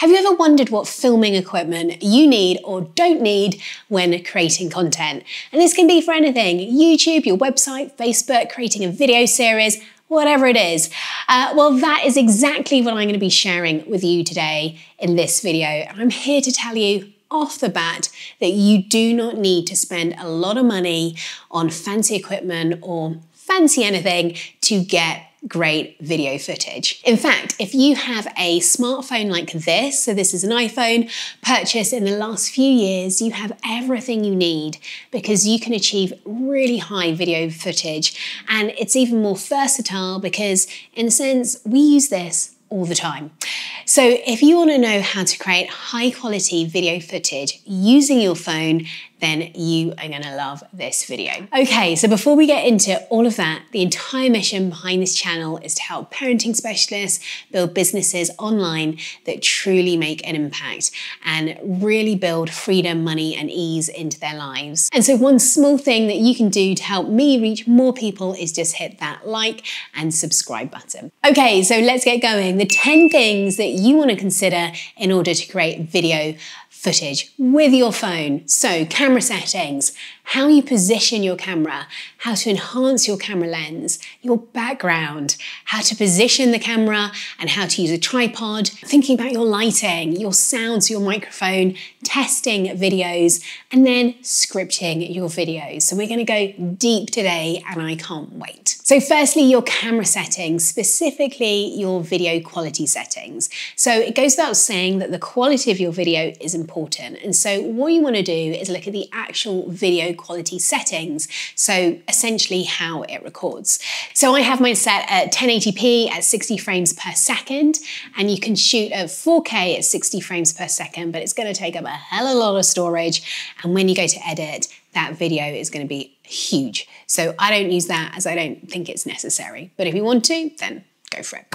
Have you ever wondered what filming equipment you need or don't need when creating content? And this can be for anything: YouTube, your website, Facebook, creating a video series, whatever it is. Well, that is exactly what I'm going to be sharing with you today in this video. And I'm here to tell you off the bat that you do not need to spend a lot of money on fancy equipment or fancy anything to get great video footage. In fact, if you have a smartphone like this, so this is an iPhone purchased in the last few years, you have everything you need because you can achieve really high video footage. And it's even more versatile because, in a sense, we use this all the time. So if you want to know how to create high quality video footage using your phone, then you are going to love this video. Okay, so before we get into all of that, the entire mission behind this channel is to help parenting specialists build businesses online that truly make an impact and really build freedom, money, and ease into their lives. And so one small thing that you can do to help me reach more people is just hit that like and subscribe button. Okay, so let's get going. The 10 things that you want to consider in order to create video footage with your phone. So camera settings, how you position your camera, how to enhance your camera lens, your background, how to position the camera and how to use a tripod, thinking about your lighting, your sounds, your microphone, testing videos, and then scripting your videos. So we're going to go deep today and I can't wait. So firstly, your camera settings, specifically your video quality settings. So it goes without saying that the quality of your video is important. And so what you want to do is look at the actual video quality settings. So essentially how it records. So I have mine set at 1080p at 60 frames per second, and you can shoot at 4K at 60 frames per second, but it's going to take up a hell of a lot of storage. And when you go to edit, that video is going to be huge. So I don't use that as I don't think it's necessary. But if you want to, then go for it.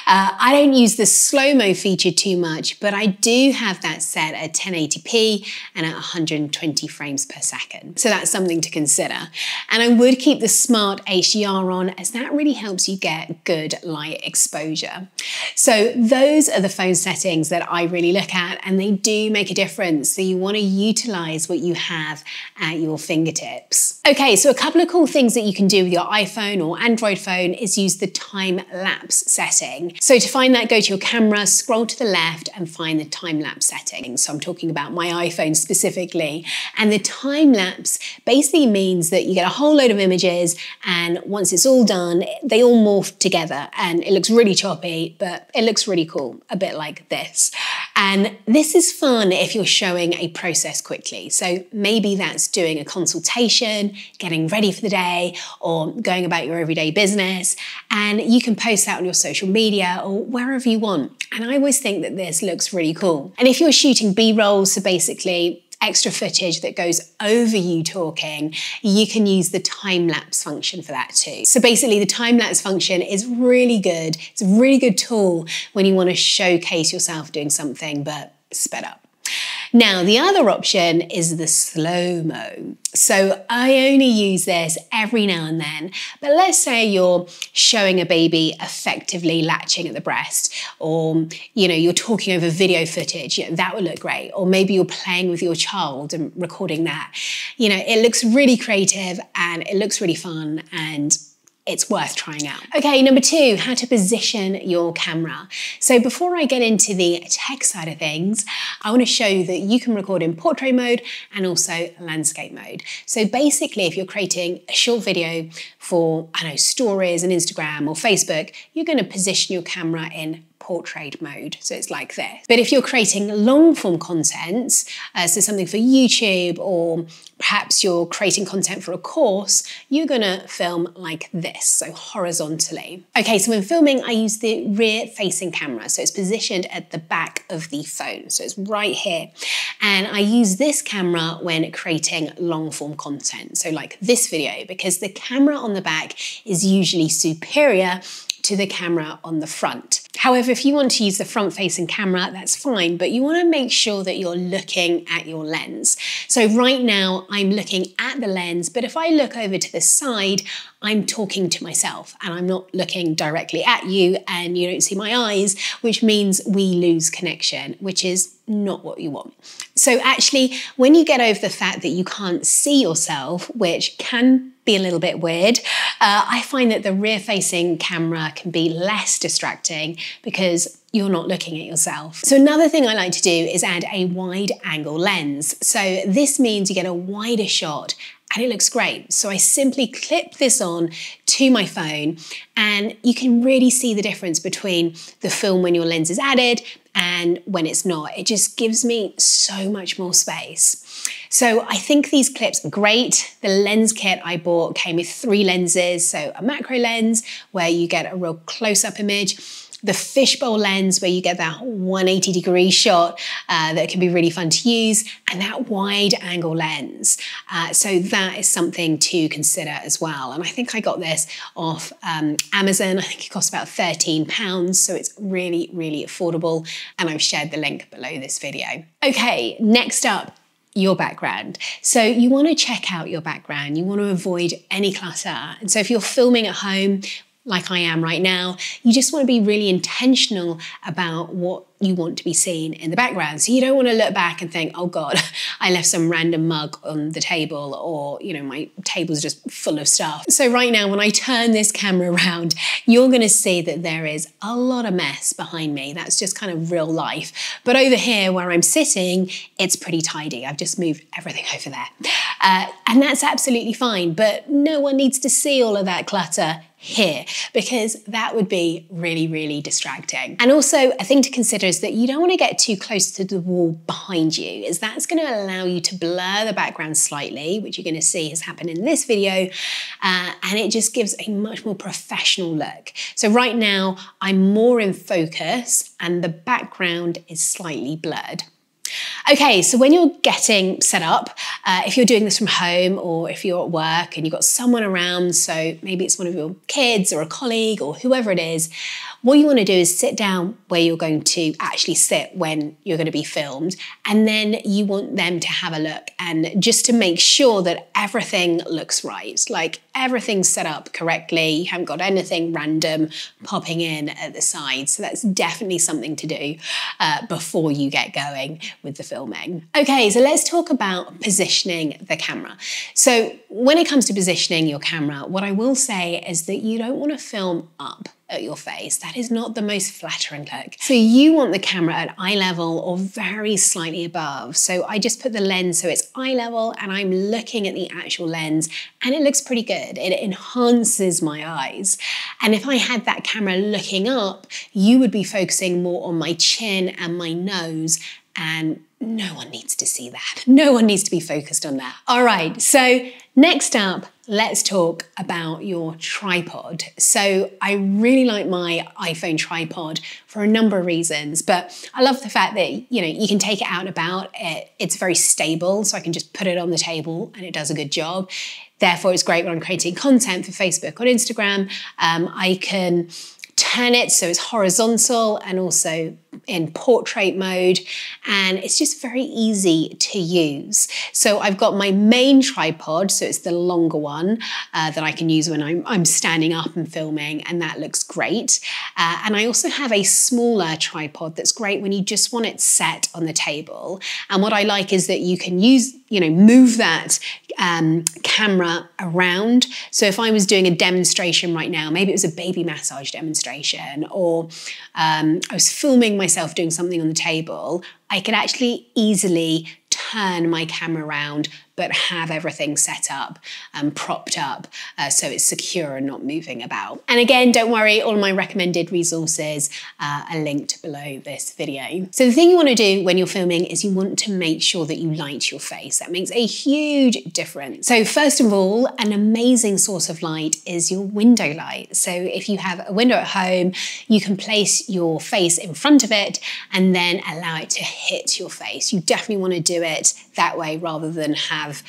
I don't use the slow-mo feature too much, but I do have that set at 1080p and at 120 frames per second. So that's something to consider. And I would keep the smart HDR on, as that really helps you get good light exposure. So those are the phone settings that I really look at, and they do make a difference. So you want to utilize what you have at your fingertips. Okay, so a couple of cool things that you can do with your iPhone or Android phone is use the time-lapse setting. So to find that, go to your camera, scroll to the left and find the time-lapse setting. So I'm talking about my iPhone specifically. And the time-lapse basically means that you get a whole load of images, and once it's all done, they all morph together and it looks really choppy, but it looks really cool, a bit like this. And this is fun if you're showing a process quickly. So maybe that's doing a consultation, getting ready for the day, or going about your everyday business. And you can post that on your social media or wherever you want. And I always think that this looks really cool. And if you're shooting B-rolls, so basically extra footage that goes over you talking, you can use the time-lapse function for that too. So basically the time-lapse function is really good. It's a really good tool when you want to showcase yourself doing something, but sped up. Now, the other option is the slow-mo. So I only use this every now and then, but let's say you're showing a baby effectively latching at the breast, or you're talking over video footage, that would look great. Or maybe you're playing with your child and recording that. It looks really creative and it looks really fun, and it's worth trying out. Okay, number 2, how to position your camera. So before I get into the tech side of things, I want to show you that you can record in portrait mode and also landscape mode. So basically, if you're creating a short video for, stories on Instagram or Facebook, you're going to position your camera in portrait mode. So it's like this. But if you're creating long form content, so something for YouTube, or perhaps you're creating content for a course, you're gonna film like this, so horizontally. Okay, so when filming, I use the rear facing camera. So it's positioned at the back of the phone. So it's right here. And I use this camera when creating long form content. So like this video, because the camera on the back is usually superior to the camera on the front. However, if you want to use the front-facing camera, that's fine, but you want to make sure that you're looking at your lens. So right now I'm looking at the lens, but if I look over to the side, I'm talking to myself and I'm not looking directly at you and you don't see my eyes, which means we lose connection, which is not what you want. So actually, when you get over the fact that you can't see yourself, which can be a little bit weird, I find that the rear-facing camera can be less distracting because you're not looking at yourself. So another thing I like to do is add a wide angle lens. So this means you get a wider shot and it looks great. So I simply clip this on to my phone and you can really see the difference between the film when your lens is added and when it's not. It just gives me so much more space. So I think these clips are great. The lens kit I bought came with 3 lenses. So a macro lens where you get a real close-up image, the fishbowl lens where you get that 180-degree shot that can be really fun to use, and that wide angle lens. So that is something to consider as well. And I think I got this off Amazon. I think it cost about £13, so it's really, really affordable. And I've shared the link below this video. Okay, next up, your background. So you want to check out your background. You want to avoid any clutter. And so if you're filming at home, like I am right now, you just want to be really intentional about what you want to be seen in the background. So you don't want to look back and think, oh God, I left some random mug on the table, or, you know, my table's just full of stuff. So right now, when I turn this camera around, you're going to see that there is a lot of mess behind me. That's just kind of real life. But over here where I'm sitting, it's pretty tidy. I've just moved everything over there. And that's absolutely fine, but no one needs to see all of that clutter here, because that would be really, really distracting. And also a thing to consider is that you don't want to get too close to the wall behind you, as that's going to allow you to blur the background slightly, which you're going to see has happened in this video, and it just gives a much more professional look. So right now I'm more in focus and the background is slightly blurred. Okay, so when you're getting set up, if you're doing this from home or if you're at work and you've got someone around, so maybe it's one of your kids or a colleague or whoever it is, what you want to do is sit down where you're going to actually sit when you're going to be filmed, and then you want them to have a look and just to make sure that everything looks right, like everything's set up correctly, you haven't got anything random popping in at the side. So that's definitely something to do before you get going with the filming. Okay, so let's talk about positioning the camera. So when it comes to positioning your camera, what I will say is that you don't want to film up at your face. That is not the most flattering look. So you want the camera at eye level or very slightly above. So I just put the lens so it's eye level and I'm looking at the actual lens and it looks pretty good. It enhances my eyes. And if I had that camera looking up, you would be focusing more on my chin and my nose, and no one needs to see that. No one needs to be focused on that. All right, so next up, let's talk about your tripod. So I really like my iPhone tripod for a number of reasons, but I love the fact that, you know, you can take it out and about. It's very stable, so I can just put it on the table and it does a good job. Therefore, it's great when I'm creating content for Facebook or Instagram. I can turn it so it's horizontal and also in portrait mode, and it's just very easy to use. So I've got my main tripod, so it's the longer one that I can use when I'm standing up and filming, and that looks great. And I also have a smaller tripod that's great when you just want it set on the table. And what I like is that you can use, you know, move that camera around. So if I was doing a demonstration right now, maybe it was a baby massage demonstration, or I was filming myself doing something on the table, I could actually easily turn my camera around but have everything set up and propped up so it's secure and not moving about. And again, don't worry, all of my recommended resources are linked below this video. So the thing you want to do when you're filming is you want to make sure that you light your face. That makes a huge difference. So first of all, an amazing source of light is your window light. So if you have a window at home, you can place your face in front of it and then allow it to hit your face. You definitely want to do it that way rather than have have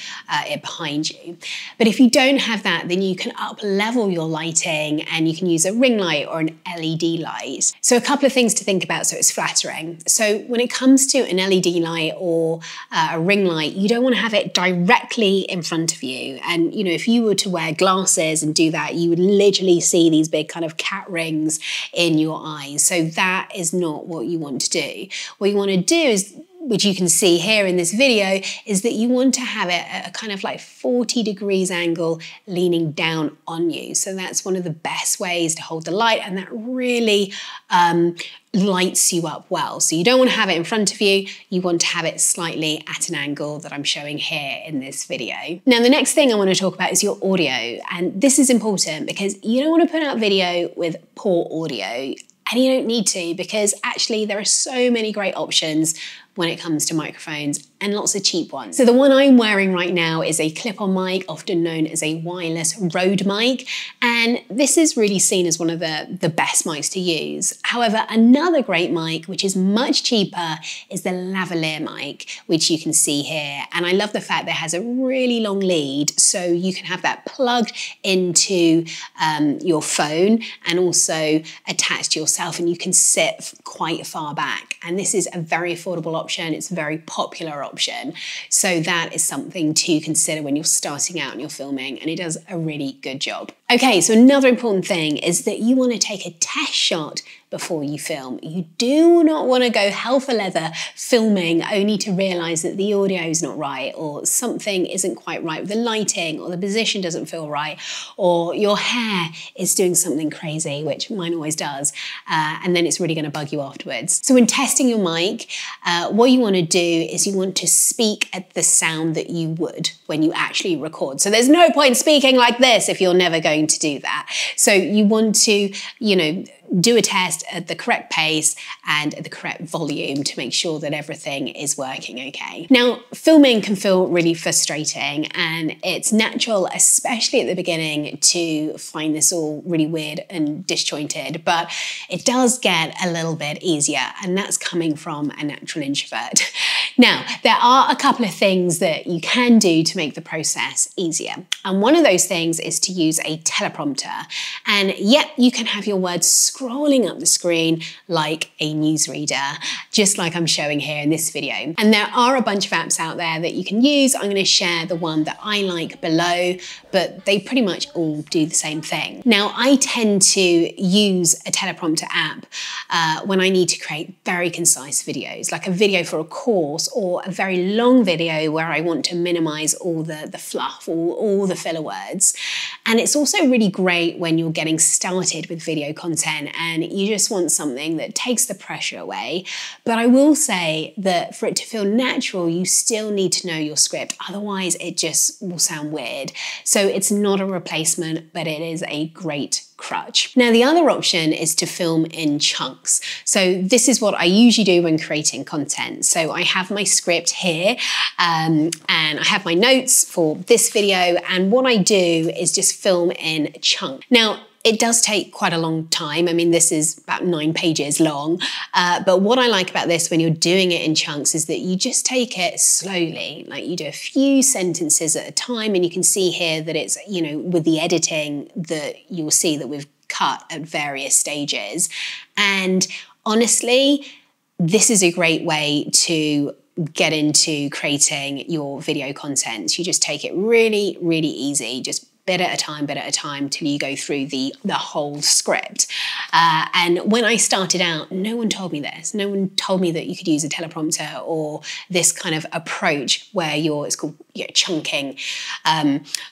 it behind you. But if you don't have that, then you can up level your lighting and you can use a ring light or an LED light. So a couple of things to think about so it's flattering. So when it comes to an LED light or a ring light, you don't want to have it directly in front of you. And you know, if you were to wear glasses and do that, you would literally see these big kind of cat rings in your eyes. So that is not what you want to do. What you want to do is, which you can see here in this video, is that you want to have it at a kind of like 40 degrees angle leaning down on you. So that's one of the best ways to hold the light, and that really lights you up well. So you don't want to have it in front of you, you want to have it slightly at an angle that I'm showing here in this video. Now the next thing I want to talk about is your audio, and this is important because you don't want to put out video with poor audio. And you don't need to, because actually there are so many great options when it comes to microphones, and lots of cheap ones. So the one I'm wearing right now is a clip-on mic, often known as a wireless Rode mic, and this is really seen as one of the best mics to use. However, another great mic, which is much cheaper, is the lavalier mic, which you can see here. And I love the fact that it has a really long lead, so you can have that plugged into your phone and also attached to yourself, and you can sit quite far back. And this is a very affordable option. It's a very popular option. So that is something to consider when you're starting out and you're filming, and it does a really good job. Okay, so another important thing is that you want to take a test shot before you film. You do not want to go hell for leather filming only to realise that the audio is not right, or something isn't quite right with the lighting, or the position doesn't feel right, or your hair is doing something crazy, which mine always does, and then it's really going to bug you afterwards. So when testing your mic, what you want to do is you want to speak at the sound that you would when you actually record. So there's no point speaking like this if you're never going to do that. So you want to, you know, do a test at the correct pace and at the correct volume to make sure that everything is working okay. Now, filming can feel really frustrating, and it's natural, especially at the beginning, to find this all really weird and disjointed, but it does get a little bit easier, and that's coming from a natural introvert. Now, there are a couple of things that you can do to make the process easier, and one of those things is to use a teleprompter. And yep, you can have your words scrolling up the screen like a newsreader, just like I'm showing here in this video. And there are a bunch of apps out there that you can use. I'm going to share the one that I like below, but they pretty much all do the same thing. Now, I tend to use a teleprompter app when I need to create very concise videos, like a video for a course or a very long video where I want to minimize all the fluff, all the filler words. And it's also really great when you're getting started with video content and you just want something that takes the pressure away. But I will say that for it to feel natural, you still need to know your script. Otherwise, it just will sound weird. So it's not a replacement, but it is a great crutch. Now, the other option is to film in chunks. So this is what I usually do when creating content. So I have my script here and I have my notes for this video. And what I do is just film in chunks. Now, it does take quite a long time. I mean, this is about 9 pages long. But what I like about this when you're doing it in chunks is that you just take it slowly. Like you do a few sentences at a time, and you can see here that it's, you know, with the editing that you'll see that we've cut at various stages. And honestly, this is a great way to get into creating your video content. You just take it really, really easy, just bit at a time till you go through the whole script. And when I started out, no one told me this. No one told me that you could use a teleprompter or this kind of approach where it's called chunking,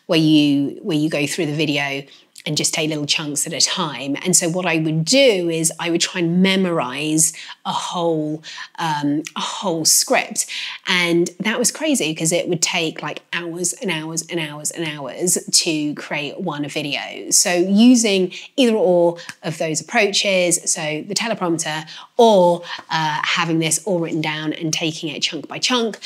where you go through the video and just take little chunks at a time. And so what I would do is I would try and memorize a whole script. And that was crazy because it would take like hours and hours and hours and hours to create one video. So using either or of those approaches, so the teleprompter or having this all written down and taking it chunk by chunk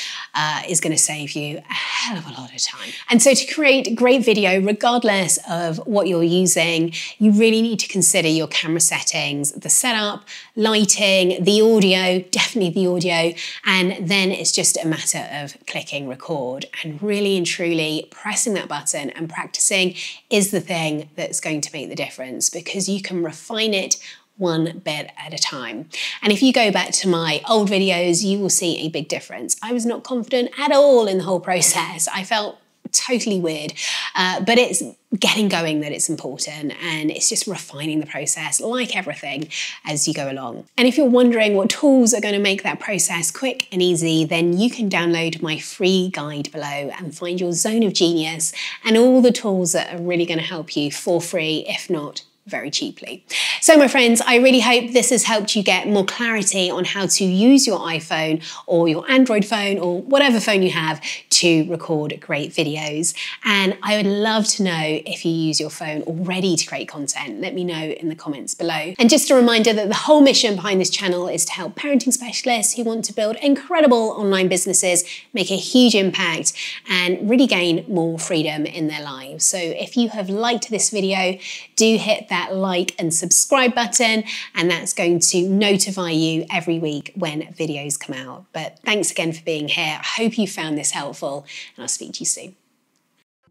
is going to save you a hell of a lot of time. And so to create great video, regardless of what you're using, you really need to consider your camera settings, the setup, lighting, the audio, definitely the audio, and then it's just a matter of clicking record and really and truly pressing that button and practicing is the thing that's going to make the difference, because you can refine it one bit at a time. And if you go back to my old videos, you will see a big difference. I was not confident at all in the whole process. I felt totally weird, but it's getting going that it's important, and it's just refining the process like everything as you go along. And if you're wondering what tools are going to make that process quick and easy, then you can download my free guide below and find your zone of genius and all the tools that are really going to help you for free, if not very cheaply. So my friends, I really hope this has helped you get more clarity on how to use your iPhone or your Android phone or whatever phone you have to record great videos. And I would love to know if you use your phone already to create content. Let me know in the comments below. And just a reminder that the whole mission behind this channel is to help parenting specialists who want to build incredible online businesses, make a huge impact, and really gain more freedom in their lives. So if you have liked this video, do hit that like and subscribe button, and that's going to notify you every week when videos come out. But thanks again for being here. I hope you found this helpful, and I'll speak to you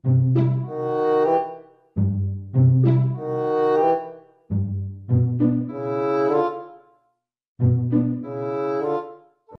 soon.